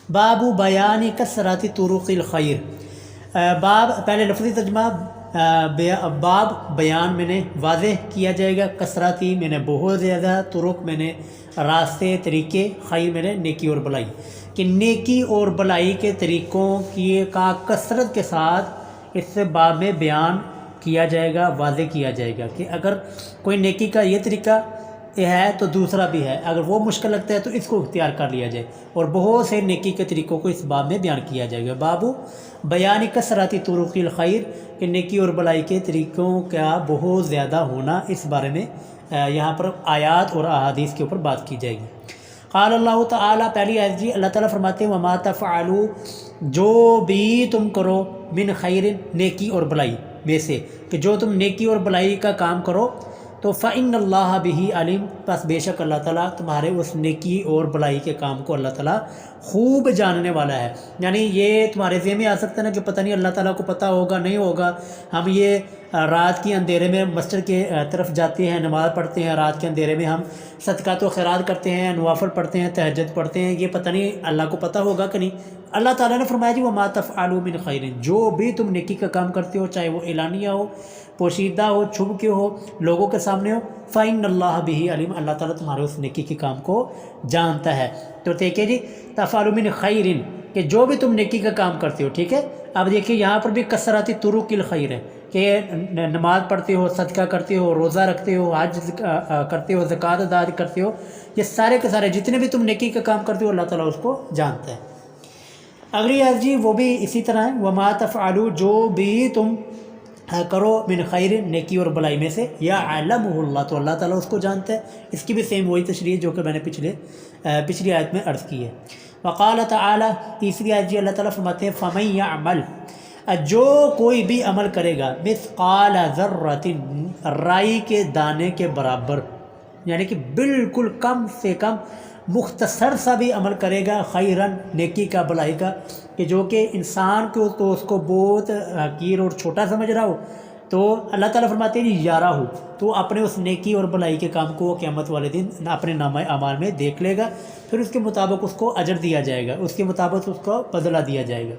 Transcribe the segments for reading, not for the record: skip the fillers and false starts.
باب بیان کثرت طرق الخیر، باب پہلے لفظی ترجمہ، باب بیان میں نے واضح کیا جائے گا، کثرتی میں نے بہت زیادہ، طرق میں نے راستے طریقے، خیر میں نے نیکی اور بلائی، کہ نیکی اور بلائی کے طریقوں کی کا کثرت کے ساتھ اس باب میں بیان کیا جائے گا، واضح کیا جائے گا کہ اگر کوئی نیکی کا یہ طریقہ ہے تو دوسرا بھی ہے، اگر وہ مشکل لگتا ہے تو اس کو اختیار کر لیا جائے، اور بہت سے نیکی کے طریقوں کو اس باب میں بیان کیا جائے گا۔ بابو بیان کثرت طرق الخیر، کہ نیکی اور بلائی کے طریقوں کا بہت زیادہ ہونا، اس بارے میں یہاں پر آیات اور احادیث کے اوپر بات کی جائے گی۔ قال اللہ تعالیٰ، پہلی آیت جی، اللہ تعالیٰ فرماتے ہیں وما تفعلوا، جو بھی تم کرو، من خیر، نیکی اور بلائی میں سے، کہ جو تم نیکی اور بلائی کا کام کرو تو فإن اللہ بہ علیم، پس بے شک اللہ تعالیٰ تمہارے اس نیکی اور بلائی کے کام کو اللہ تعالیٰ خوب جاننے والا ہے۔ یعنی یہ تمہارے ذہن میں آ سکتا ہے نا کہ پتہ نہیں اللہ تعالیٰ کو پتہ ہوگا نہیں ہوگا، ہم یہ رات کی اندھیرے میں مسجد کے طرف جاتے ہیں، نماز پڑھتے ہیں، رات کے اندھیرے میں ہم صدقات و خیرات کرتے ہیں، نوافل پڑھتے ہیں، تہجد پڑھتے ہیں، یہ پتہ نہیں اللہ کو پتہ ہوگا کہ نہیں۔ اللہ تعالیٰ نے فرمایا جی وما تفعلوا من خیر، جو بھی تم نیکی کا کام کرتے ہو، چاہے وہ اعلانیہ ہو، پوشیدہ ہو، چھپ کے ہو، لوگوں کے سامنے ہو، فإن اللہ بہ علیم، اللہ تعالیٰ تمہارے اس نیکی کے کام کو جانتا ہے۔ تو دیکھیں جی تفعلوا من خیر، کہ جو بھی تم نیکی کا کام کرتے ہو، ٹھیک ہے۔ اب دیکھیں یہاں پر بھی کثرت طرق الخیر ہے، کہ نماز پڑھتے ہو، صدقہ کرتے ہو، روزہ رکھتے ہو، حج کرتے ہو، زکوٰۃ ادا کرتے ہو، یہ سارے کے سارے جتنے بھی تم نیکی کا کام کرتے ہو اللہ تعالیٰ اس کو جانتا ہے۔ اگلی آیت جی وہ بھی اسی طرح ہے، وما تفعلوا، جو بھی تم کرو، من خیر، نیکی اور بلائی میں سے، یعلمہ اللہ، تو اللہ تعالیٰ اس کو جانتا ہے۔ اس کی بھی سیم وہی تشریح جو کہ میں نے پچھلی آیت میں عرض کی ہے۔ وقال تعالیٰ، تیسری آیت جی اللہ تعالیٰ فرماتے ہیں فمن یعمل، جو کوئی بھی عمل کرے گا، مثقال ذرۃ، رائی کے دانے کے برابر، یعنی کہ بالکل کم سے کم مختصر سا بھی عمل کرے گا، خیرن، نیکی کا، بلائی کا، کہ جو کہ انسان کو تو اس کو بہت حقیر اور چھوٹا سمجھ رہا ہو، تو اللہ تعالیٰ فرماتے ہیں یارہ ہو، تو اپنے اس نیکی اور بلائی کے کام کو قیامت والے دن اپنے نامہ اعمال میں دیکھ لے گا، پھر اس کے مطابق اس کو اجر دیا جائے گا، اس کے مطابق اس کو بدلہ دیا جائے گا۔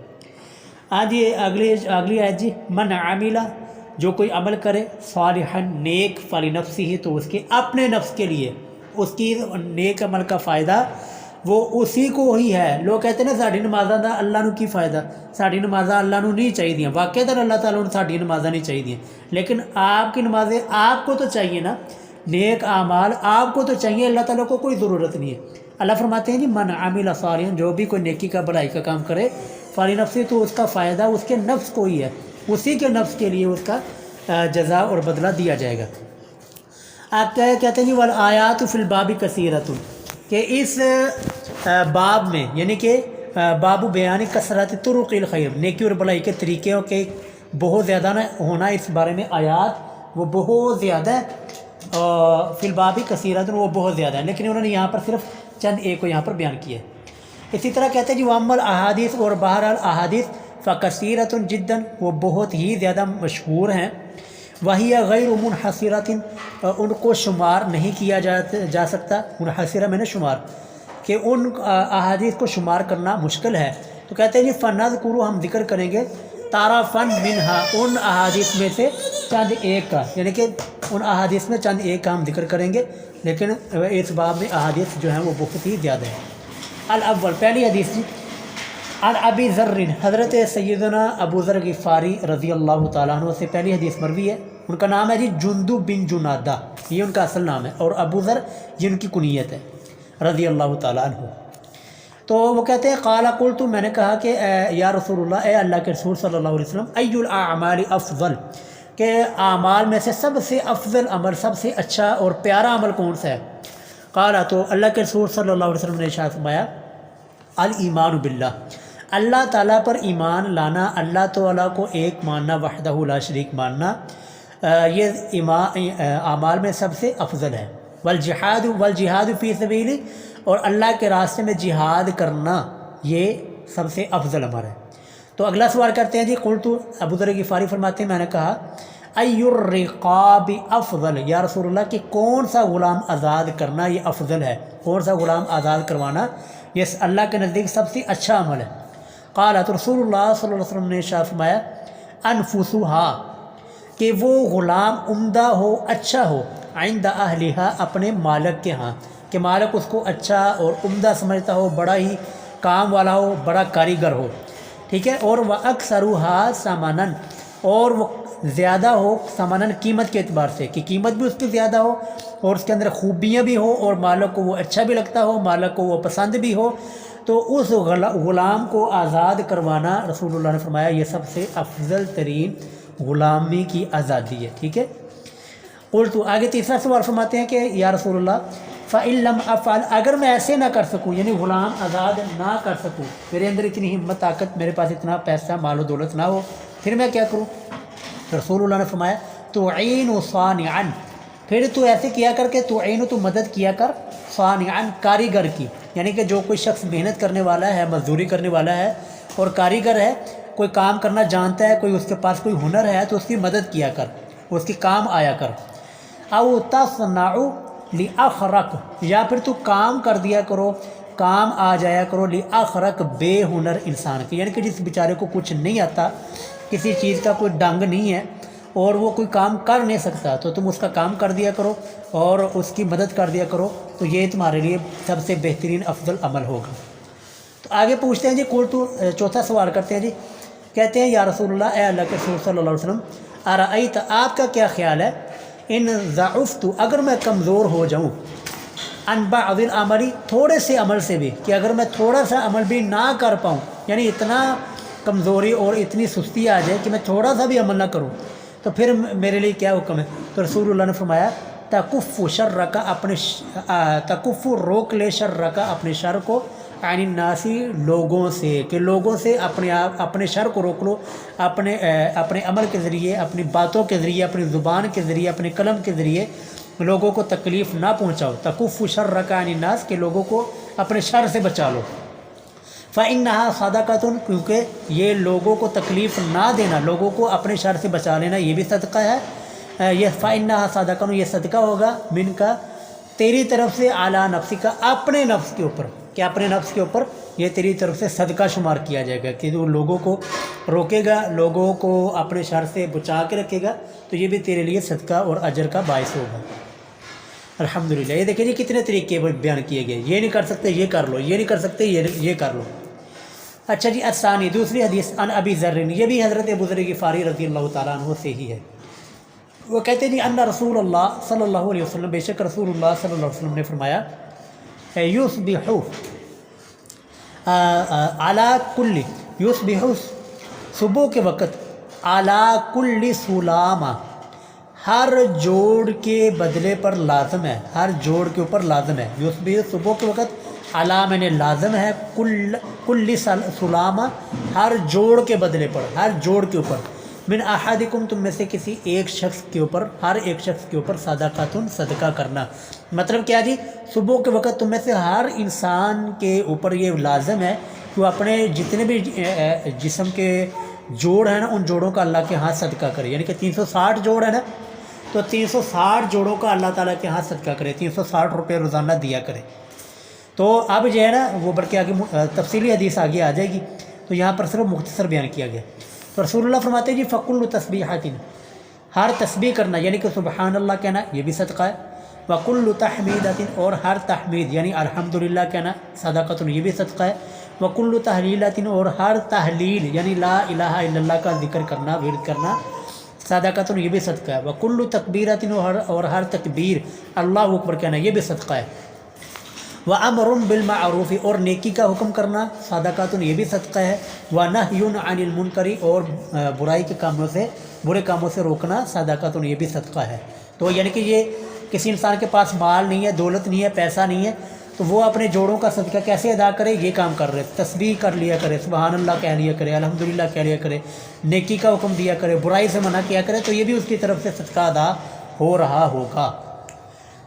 آج یہ اگلی آیت جی، من عاملہ، جو کوئی عمل کرے، صالحا، نیک، فلنفسہ، تو اس کے اپنے نفس کے لیے، اس کی نیک عمل کا فائدہ وہ اسی کو ہی ہے۔ لوگ کہتے ہیں نا ساڑھی نمازاں دا اللہ نو کی فائدہ، ساڑھی نمازاں اللہ نو نہیں چاہیے، واقعہ اللہ تعالیٰ نے ساڑھی نمازاں نہیں چاہیے، لیکن آپ کی نمازیں آپ کو تو چاہیے نا، نیک اعمال آپ کو تو چاہیے، اللہ تعالیٰ کو کوئی ضرورت نہیں ہے۔ اللہ فرماتے ہیں جی من عامل صالحا، جو بھی کوئی نیکی کا، بلائی کا کام کرے، فلنفسہ، تو اس کا فائدہ اس کے نفس کو ہی ہے، اسی کے نفس کے لیے اس کا جزا اور بدلہ دیا جائے گا۔ آپ کیا کہتے ہیں جی والآیات فی الباب کثیرۃ، کہ اس باب میں، یعنی کہ باب بیان کثرت طرق الخیر، نیکی اور بلائی کے طریقوں کے بہت زیادہ ہونا، اس بارے میں آیات وہ بہت زیادہ ہے، فی الباب کثیرۃ، وہ بہت زیادہ ہے، لیکن انہوں نے یہاں پر صرف چند ایک کو یہاں پر بیان کیا ہے۔ اسی طرح کہتے ہیں جی واما الاحادیث، اور بہرحال احادیث، فکثیرۃ جدا، وہ بہت ہی زیادہ مشہور ہیں، وہی غیر منحصرۃ، ان کو شمار نہیں کیا جا سکتا، منحصرہ میں نے شمار، کہ ان احادیث کو شمار کرنا مشکل ہے۔ تو کہتے ہیں جی فنذکر، ہم ذکر کریں گے، طرفا منہا، ان احادیث میں سے چند ایک کا، یعنی کہ ان احادیث میں چند ایک کا ہم ذکر کریں گے، لیکن اس باب میں احادیث جو ہیں وہ بہت ہی زیادہ ہیں۔ الاول، پہلی حدیث جی، عن ابی ذر، حضرت سیدنا ابو ذر غفاری رضی اللہ تعالیٰ عنہ سے پہلی حدیث مروی ہے۔ ان کا نام ہے جی جندب بن جنادہ، یہ ان کا اصل نام ہے، اور ابو ذر یہ ان کی کنیت ہے، رضی اللہ تعالیٰ عنہ۔ تو وہ کہتے ہیں قال قلت، میں نے کہا کہ یا رسول اللہ، اے اللہ کے رسول صلی اللہ علیہ وسلم، ای الاعمال افضل، کہ اعمال میں سے سب سے افضل عمل، سب سے اچھا اور پیارا عمل کون سا ہے؟ قال، تو اللہ کے رسول صلی اللہ علیہ وسلم نے ارشاد فرمایا الایمان باللہ، اللہ تعالیٰ پر ایمان لانا، اللہ تعالیٰ کو ایک ماننا، وحدہ لا شریک ماننا، یہ اعمال میں سب سے افضل ہے۔ والجہاد فی سبیلہ، اور اللہ کے راستے میں جہاد کرنا، یہ سب سے افضل عمل ہے۔ تو اگلا سوال کرتے ہیں جی، قلت، ابو ذر غفاری فرماتے ہیں میں نے کہا ای الرقاب افضل، یا رسول اللہ کہ کون سا غلام آزاد کرنا یہ افضل ہے، کون سا غلام آزاد کروانا یہ اللہ کے نزدیک سب سے اچھا عمل ہے۔ قالت رسول اللہ صلی اللہ علیہ وسلم نے ارشاد فرمایا انفسها کہ وہ غلام عمدہ ہو، اچھا ہو، عند اہلہا اپنے مالک کے ہاں، کہ مالک اس کو اچھا اور عمدہ سمجھتا ہو، بڑا ہی کام والا ہو، بڑا کاریگر ہو، ٹھیک ہے۔ اور وَأَكْثَرُهَا ثَمَنًا اور وہ زیادہ ہو ثمناً قیمت کے اعتبار سے، کہ قیمت بھی اس کی زیادہ ہو اور اس کے اندر خوبیاں بھی ہو اور مالک کو وہ اچھا بھی لگتا ہو، مالک کو وہ پسند بھی ہو، تو اس غلام کو آزاد کروانا رسول اللہ نے فرمایا یہ سب سے افضل ترین غلامی کی آزادی ہے، ٹھیک ہے۔ قلت آگے تیسرا سوال فرماتے ہیں کہ یا رسول اللہ فَإِن لَمْ أَفْعَلْ اگر میں ایسے نہ کر سکوں، یعنی غلام آزاد نہ کر سکوں، میرے اندر اتنی ہمت طاقت، میرے پاس اتنا پیسہ مال و دولت نہ ہو، پھر میں کیا کروں؟ رسول اللہ نے فرمایا تُعِينُ صَانِعًا پھر تو ایسے کیا کر کے تُعِينُ تو مدد کیا کر صَانِعًا کاریگر کی، یعنی کہ جو کوئی شخص محنت کرنے والا ہے، مزدوری کرنے والا ہے اور کاریگر ہے، کوئی کام کرنا جانتا ہے، کوئی اس کے پاس کوئی ہنر ہے تو اس کی مدد کیا کر، اس کی کام آیا کر۔ او تصنع لأخرق یا پھر تو کام کر دیا کرو، کام آ جایا کرو لأخرق بے ہنر انسان کی، یعنی کہ جس بیچارے کو کچھ نہیں آتا، کسی چیز کا کوئی ڈنگ نہیں ہے اور وہ کوئی کام کر نہیں سکتا، تو تم اس کا کام کر دیا کرو اور اس کی مدد کر دیا کرو، تو یہ تمہارے لیے سب سے بہترین افضل عمل ہوگا۔ تو آگے پوچھتے ہیں جی چوتھا سوال کرتے ہیں جی، کہتے ہیں یا رسول اللہ اے اللہ کے رسول صلی اللہ علیہ وسلم ارأیت آپ کا کیا خیال ہے ان ضعفت اگر میں کمزور ہو جاؤں عن بعض العمل تھوڑے سے عمل سے بھی، کہ اگر میں تھوڑا سا عمل بھی نہ کر پاؤں، یعنی اتنا کمزوری اور اتنی سستی آ جائے کہ میں تھوڑا سا بھی عمل نہ کروں، تو پھر میرے لیے کیا حکم ہے؟ تو رسول اللہ نے فرمایا تکف شرک اپنے تکف روک لے شرک اپنے شر کو عن الناسی لوگوں سے، کہ لوگوں سے اپنے شر کو روک لو، اپنے عمل کے ذریعے، اپنی باتوں کے ذریعے، اپنی زبان کے ذریعے، اپنے قلم کے ذریعے لوگوں کو تکلیف نہ پہنچاؤ۔ تکف شرک عن الناس کہ لوگوں کو اپنے شر سے بچا لو۔ فَإِنَّهَا صَدَقَةٌ کیونکہ یہ لوگوں کو تکلیف نہ دینا، لوگوں کو اپنے شر سے بچا لینا یہ بھی صدقہ ہے، یہ فَإِنَّهَا صَدَقَةٌ یہ صدقہ ہوگا من کا تیری طرف سے اعلیٰ نفسی کا اپنے نفس کے اوپر، کہ اپنے نفس کے اوپر یہ تیری طرف سے صدقہ شمار کیا جائے گا، کہ وہ لوگوں کو روکے گا، لوگوں کو اپنے شر سے بچا کے رکھے گا، تو یہ بھی تیرے لیے صدقہ اور اجر کا باعث ہوگا۔ الحمدللہ یہ دیکھیں جی کتنے طریقے بیان کیے گئے، یہ نہیں کر سکتے یہ کر لو، یہ نہیں کر سکتے یہ کر لو۔ اچھا جی الثانی دوسری حدیث عن ابی ذر یہ بھی حضرت ابو ذر غفاری رضی اللہ تعالیٰ عنہ سے ہی ہے، وہ کہتے ہیں جی ان رسول اللہ صلی اللہ علیہ وسلم بے شک رسول اللہ صلی اللہ علیہ وسلم نے فرمایا یصبح علی کل یصبح صبح کے وقت علی کل سلامہ ہر جوڑ کے بدلے پر لازم ہے، ہر جوڑ کے اوپر لازم ہے، یصبح صبح کے وقت علی میں نے لازم ہے، کل سلامہ ہر جوڑ کے بدلے پر، ہر جوڑ کے اوپر، من احدکم تم میں سے کسی ایک شخص کے اوپر، ہر ایک شخص کے اوپر صدقۃ صدقہ کرنا۔ مطلب کیا جی صبح کے وقت تم میں سے ہر انسان کے اوپر یہ لازم ہے کہ وہ اپنے جتنے بھی جسم کے جوڑ ہیں نا ان جوڑوں کا اللہ کے ہاں صدقہ کرے، یعنی کہ 360 جوڑ ہے نا، تو 360 جوڑوں کا اللہ تعالیٰ کے ہاں صدقہ کرے، 360 روپے روزانہ دیا کرے۔ تو اب جو ہے نا وہ بلکہ آگے تفصیلی حدیث آگے آ جائے گی، تو یہاں پر صرف مختصر بیان کیا گیا۔ تو رسول اللہ فرماتے ہیں جی فَكُلُّ تسبیحۃ ہر تسبیح کرنا یعنی کہ سبحان اللہ کہنا یہ بھی صدقہ ہے، وَكُلُّ تحمیدۃ اور ہر تحمید یعنی الحمدللہ کہنا صدقۃ یہ بھی صدقہ ہے، وَكُلُّ تحلیلۃ اور ہر تحلیل یعنی لا الہ الا اللہ کا ذکر کرنا ورد کرنا صدقۃ یہ بھی صدقہ ہے، وَكُلُّ تکبیرۃ اور ہر تکبیر اللہ اکبر کہنا یہ بھی صدقہ ہے، وَأَمْرٌ بِالْمَعْرُوفِ اور نیکی کا حکم کرنا صدقۃ یہ بھی صدقہ ہے، وَنَهْيٌ عَنِ الْمُنْكَرِ اور برائی کے کاموں سے برے کاموں سے روکنا صدقۃ یہ بھی صدقہ ہے۔ تو یعنی کہ یہ کسی انسان کے پاس مال نہیں ہے، دولت نہیں ہے، پیسہ نہیں ہے، تو وہ اپنے جوڑوں کا صدقہ کیسے ادا کرے؟ یہ کام کر رہے، تسبیح کر لیا کرے، سبحان اللہ کہہ لیا کرے، الحمدللہ کہہ لیا کرے، نیکی کا حکم دیا کرے، برائی سے منع کیا کرے، تو یہ بھی اس کی طرف سے صدقہ ادا ہو رہا ہوگا۔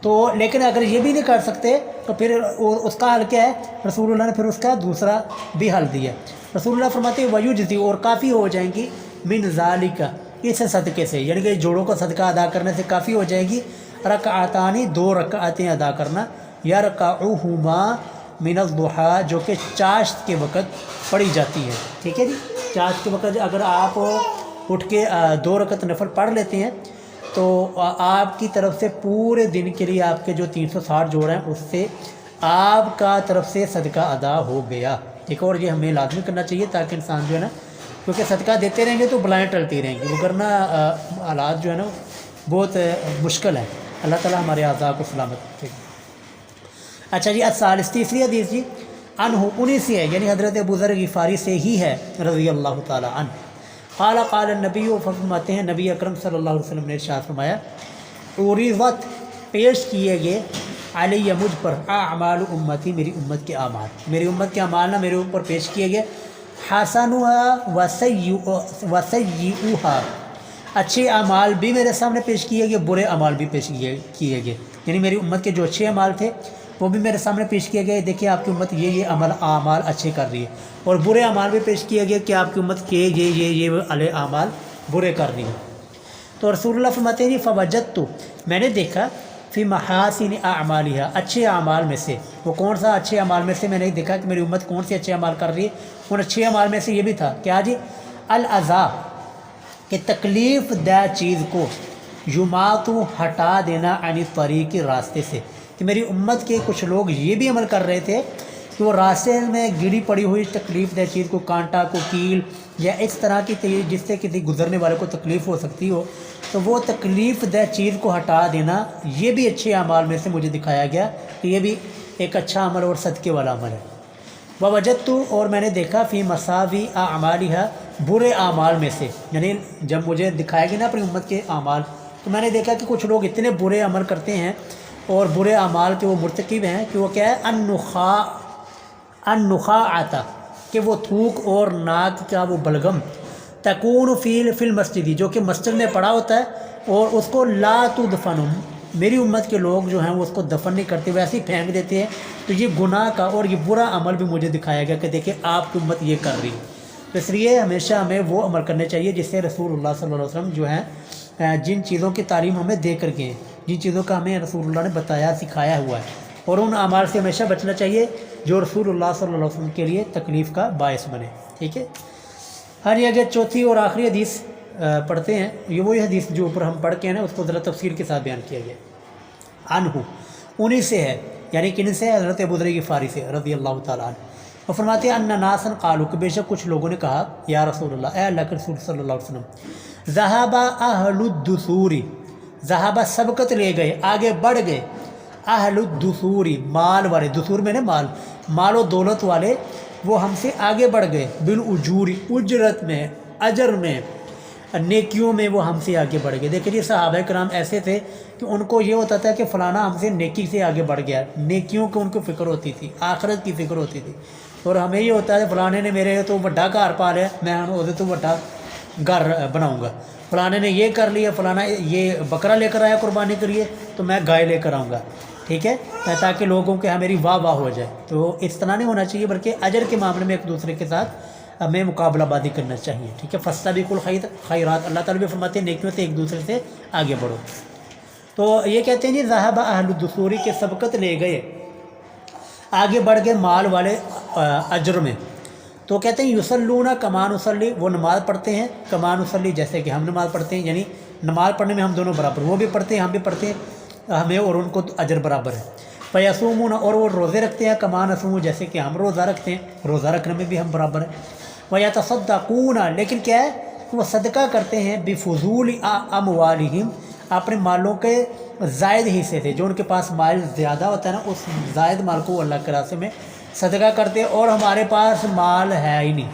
تو لیکن اگر یہ بھی نہیں کر سکتے تو پھر اس کا حل کیا ہے؟ رسول اللہ نے پھر اس کا دوسرا بھی حل دیا۔ رسول اللہ فرماتے ہیں وَيُجْزِي اور کافی ہو جائیں گی من ذالک اس صدقے سے، یعنی کہ جوڑوں کا صدقہ ادا کرنے سے کافی ہو جائے گی رکعتانی 2 رکعتیں ادا کرنا، یرکعہما من الضحیٰ جو کہ چاشت کے وقت پڑھی جاتی ہے. ٹھیک ہے جی. چاشت کے وقت اگر آپ اٹھ کے 2 رکعت نفل پڑھ لیتے ہیں تو آپ کی طرف سے پورے دن کے لیے آپ کے جو 360 جوڑ ہیں اس سے آپ کا طرف سے صدقہ ادا ہو گیا. ٹھیک ہے. اور یہ ہمیں لازمی کرنا چاہیے تاکہ انسان جو ہے نا، کیونکہ صدقہ دیتے رہیں گے تو بلائیں ٹلتی رہیں گی، وگرنہ حالات جو ہے نا بہت مشکل ہے. اللہ تعالیٰ ہمارے اعضاء کو سلامت رکھے. اچھا جی. الثالث تیسری حدیث جی، عنہ انہی سے ہے، یعنی حضرت ابو ذر غفاری سے ہی ہے رضی اللہ تعالیٰ عنہ. قال قال النبی، فرماتے ہیں نبی اکرم صلی اللہ علیہ وسلم نے ارشاد فرمایا، عرضت پیش کیے گئے علی مجھ پر اعمال امتی میری امت کے اعمال، میری امت کے اعمال نہ میرے اوپر پیش کیے گئے، حسنها وسیئها، اچھے اعمال بھی میرے سامنے پیش کیے گئے، برے اعمال بھی پیش کیے گئے. یعنی میری امت کے جو اچھے اعمال تھے وہ بھی میرے سامنے پیش کیے گئے. دیکھیں آپ کی امت یہ اعمال اچھے کر رہی ہے، اور برے اعمال بھی پیش کیے گئے کہ آپ کی امت کے یہ علیہ اعمال برے کر رہی ہے. تو رسول اللہ فرماتے ہیں جی فوجدت، میں نے دیکھا فی محاسن اعمالها، اچھے اعمال میں سے. وہ کون سا اچھے اعمال میں سے؟ میں نے دیکھا کہ میری امت کون سے اچھے اعمال کر رہی ہے. ان اچھے اعمال میں سے یہ بھی تھا کیا جی، الاذا، کہ تکلیف دہ چیز کو، یماتو، ہٹا دینا، عن الطریق، راستے سے. کہ میری امت کے کچھ لوگ یہ بھی عمل کر رہے تھے کہ وہ راستے میں گری پڑی ہوئی تکلیف دہ چیز کو، کانٹا کو، کیل یا اس طرح کی چیز جس سے کسی گزرنے والے کو تکلیف ہو سکتی ہو، تو وہ تکلیف دہ چیز کو ہٹا دینا یہ بھی اچھے اعمال میں سے مجھے دکھایا گیا کہ یہ بھی ایک اچھا عمل اور صدقے والا عمل ہے. ووجدت، اور میں نے دیکھا فی مساوی اعمالها، برے اعمال میں سے. یعنی جب مجھے دکھایا گیا نا اپنی امت کے اعمال، تو میں نے دیکھا کہ کچھ لوگ اتنے برے عمل کرتے ہیں اور برے اعمال کے وہ مرتکب ہیں کہ وہ کیا ہے، النخاعۃ، کہ وہ تھوک اور ناک کا وہ بلغم، تکون فی المسجد، جو کہ مسجد میں پڑا ہوتا ہے اور اس کو لا تدفن، میری امت کے لوگ جو ہیں وہ اس کو دفن نہیں کرتے، ویسے ہی پھینک دیتے ہیں. تو یہ گناہ کا اور یہ برا عمل بھی مجھے دکھایا گیا کہ دیکھیں آپ کی امت یہ کر رہی ہے. تو اس لیے ہمیشہ ہمیں وہ عمل کرنے چاہیے جس سے رسول اللہ صلی اللہ علیہ وسلم جو ہیں جن چیزوں کی تعلیم ہمیں دے کر کے، جن چیزوں کا ہمیں رسول اللہ نے بتایا سکھایا ہوا ہے، اور ان اعمال سے ہمیشہ بچنا چاہیے جو رسول اللہ صلی اللہ علیہ وسلم کے لیے تکلیف کا باعث بنے. ٹھیک ہے. ہاں جی. اگر چوتھی اور آخری حدیث پڑھتے ہیں، یہ وہی حدیث جو اوپر ہم پڑھ کے ہیں نا اس کو ذرا تفصیل کے ساتھ بیان کیا گیا. عنہ انہی سے ہے، یعنی کن سے؟ حضرت ابو ذر غفاری سے رضی اللہ تعالیٰ عنہ. اور فرماتے ہیں ان ناسا قالوا، کہ بے شک کچھ لوگوں نے کہا، یا رسول اللہ، اے اللہ کے رسول صلی اللہ علیہ وسلم، ذہب اہل الدثور، ذہب سبقت لے گئے، آگے بڑھ گئے، اہل الدثور، مال والے، دثور میں نے مال و دولت والے، وہ ہم سے آگے بڑھ گئے، بالاجور، اجرت میں، اجر میں، نیکیوں میں وہ ہم سے آگے بڑھ گئے. دیکھیں جی صحابہ کرام ایسے تھے کہ ان کو یہ ہوتا تھا کہ فلانا ہم سے نیکی سے آگے بڑھ گیا، نیکیوں کو ان کو فکر ہوتی تھی، آخرت کی فکر ہوتی تھی. اور ہمیں یہ ہوتا ہے فلانے نے میرے تو بڑا گھر پا لیا، میں وہ تو بڑا گھر بناؤں گا، فلانے نے یہ کر لیا، فلانا یہ بکرا لے کر آیا قربانی کے لیے تو میں گائے لے کر آؤں گا. ٹھیک ہے، تاکہ لوگوں کے میری واہ واہ ہو جائے. تو اس طرح نہیں ہونا چاہیے، بلکہ اجر کے معاملے میں ایک دوسرے کے ساتھ ہمیں مقابلہ بازی کرنا چاہیے. ٹھیک ہے. فاستبقوا الخیرات، اللہ تعالیٰ بھی فرماتے ہیں نیکیوں سے ایک دوسرے سے آگے بڑھو. تو یہ کہتے ہیں جی ذہب اہل الدثور، کے سبقت لے گئے، آگے بڑھ گئے مال والے اجر میں. تو کہتے ہیں یصلون کما نصلی، وہ نماز پڑھتے ہیں، کما نصلی، جیسے کہ ہم نماز پڑھتے ہیں. یعنی نماز پڑھنے میں ہم دونوں برابر، وہ بھی پڑھتے ہیں ہم بھی پڑھتے ہیں، ہمیں اور ان کو اجر برابر ہے. فیصومون، اور وہ روزے رکھتے ہیں، کما نصوم، جیسے کہ ہم روزہ رکھتے ہیں، روزہ رکھنے میں بھی ہم برابر ہیں. ویتصدقون، لیکن کیا ہے کہ وہ صدقہ کرتے ہیں، بفضول اموالہم، اپنے مالوں کے زائد حصے سے، جو ان کے پاس مال زیادہ ہوتا ہے نا، اس زائد مال کو اللہ کے راستے میں صدقہ کرتے ہیں، اور ہمارے پاس مال ہے ہی نہیں.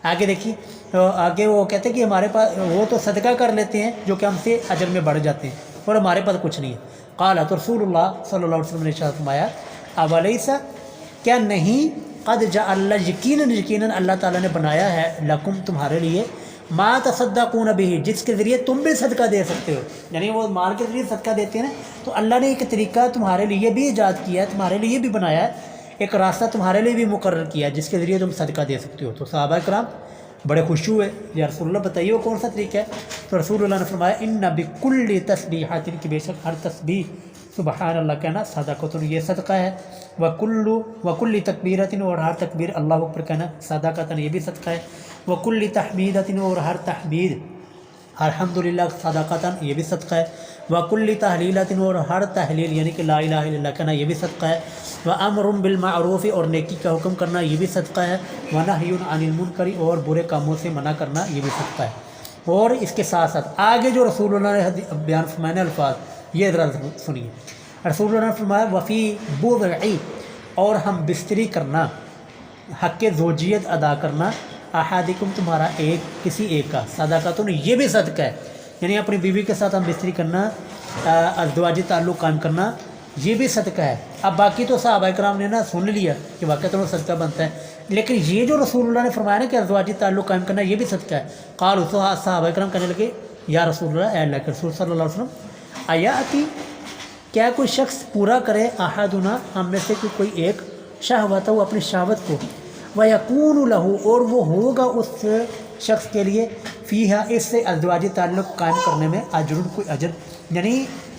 آگے دیکھیے، آگے وہ کہتے ہیں کہ ہمارے پاس، وہ تو صدقہ کر لیتے ہیں جو کہ ہم سے اجر میں بڑھ جاتے ہیں، اور ہمارے پاس کچھ نہیں ہے. قالت رسول اللہ صلی اللہ علیہ وسلم نے ارشاد فرمایا، اولیس، کیا نہیں، قد جعل، یقیناً اللہ تعالیٰ نے بنایا ہے، لکم، تمہارے لیے، ما تصدقون بہ، جس کے ذریعے تم بھی صدقہ دے سکتے ہو. یعنی وہ مال کے ذریعے صدقہ دیتے ہیں نا، تو اللہ نے ایک طریقہ تمہارے لیے بھی ایجاد کیا ہے، تمہارے لیے بھی بنایا ہے، ایک راستہ تمہارے لیے بھی مقرر کیا ہے جس کے ذریعے تم صدقہ دے سکتے ہو. تو صحابہ کرام بڑے خوش ہوئے، یا رسول اللہ بتائیے وہ کون سا طریقہ ہے؟ تو رسول اللہ نے فرمایا، ان بکل تسبیحۃ، کہ بے شک ہر تسبیح سبحان اللہ کہنا صدقۃ یہ صدقہ ہے، وکل تکبیرۃ اور ہر تکبیر اللہ اکبر کہنا صدقۃ یہ بھی صدقہ ہے، وکل تحمیدۃ اور ہر تحمید الحمدللہ صدقۃ یہ بھی صدقہ ہے، وکل تحلیلۃ اور ہر تحلیل یعنی کہ لا الہ الا اللہ کہنا یہ بھی صدقہ ہے، وامر بالمعروف اور نیکی کا حکم کرنا یہ بھی صدقہ ہے، ونہی عن المنکر اور برے کاموں سے منع کرنا یہ بھی صدقہ ہے۔ اور اس کے ساتھ ساتھ آگے جو رسول اللہ نے بیان فرمائے الفاظ یہ ذرا سنیے۔ رسول اللہ نے فرمایا وفی بضعی اور ہم بستری کرنا، حق زوجیت ادا کرنا، احدکم تمہارا ایک کسی ایک کا صدقۃ یہ بھی صدقہ ہے، یعنی اپنی بیوی کے ساتھ ہم بستری کرنا، ازدواجی تعلق قائم کرنا یہ بھی صدقہ ہے۔ اب باقی تو صحابہ کرام نے نا سن لیا کہ واقعہ تو صدقہ بنتا ہے، لیکن یہ جو رسول اللہ نے فرمایا نا کہ ازدواجی تعلق قائم کرنا یہ بھی صدقہ ہے، قالوا صحابہ کرام کہنے لگے یا رسول اللہ، اے اللہ کے رسول صلی اللہ علیہ وسلم، آیاتی کیا کوئی شخص پورا کرے احدنا ہم میں سے کوئی ایک شہوت ہو اپنی شہوت کو، وَيَكُونُ لَهُ اور وہ ہوگا اس شخص کے لیے فیہا اس سے ازدواجی تعلق قائم کرنے میں اجر کوئی اجر، یعنی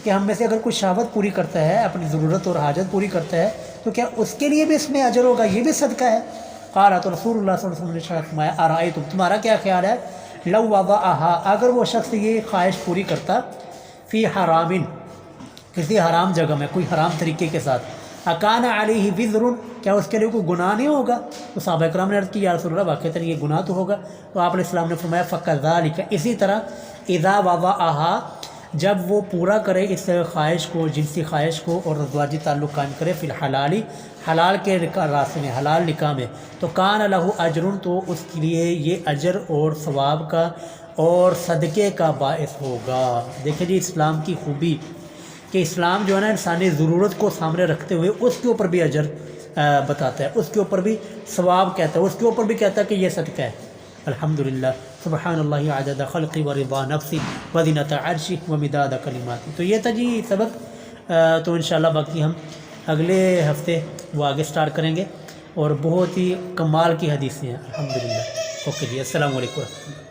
کہ ہم میں سے اگر کوئی شہوت پوری کرتا ہے اپنی ضرورت اور حاجت پوری کرتا ہے تو کیا اس کے لیے بھی اس میں اجر ہوگا، یہ بھی صدقہ ہے۔ قال تو رسول اللہ صلی اللہ علیہ وسلم نے فرمایا ارائیتم تمہارا کیا خیال ہے، لو وضعها اگر وہ شخص یہ خواہش پوری کرتا فی حرام کسی حرام جگہ میں کوئی حرام طریقے کے ساتھ، اکان علیہ وزر کیا اس کے لیے کوئی گناہ نہیں ہوگا؟ تو صحابہ کرام نے عرض کی یا رسول اللہ واقعتاً یہ گناہ تو ہوگا، تو آپ علیہ السلام نے فرمایا فکذالک اسی طرح اذا وضعها جب وہ پورا کرے اس خواہش کو جنسی خواہش کو اور ازدواجی تعلق قائم کرے فی الحلالی حلال کے راستے میں حلال نکاح میں، تو کان لہ اجر تو اس کے لیے یہ اجر اور ثواب کا اور صدقے کا باعث ہوگا۔ دیکھیں جی اسلام کی خوبی کہ اسلام جو ہے نا انسانی ضرورت کو سامنے رکھتے ہوئے اس کے اوپر بھی اجر بتاتا ہے، اس کے اوپر بھی ثواب کہتا ہے، اس کے اوپر بھی کہتا ہے کہ یہ صدقہ ہے۔ الحمدللہ سبحان اللہ عدد خلقی و رضا نفسی و زینت عرشی و مداد کلماتی۔ تو یہ تھا جی سبق، تو انشاءاللہ باقی ہم اگلے ہفتے وہ آگے سٹارٹ کریں گے، اور بہت ہی کمال کی حدیثیں ہیں الحمدللہ۔ اوکے جی، السلام علیکم۔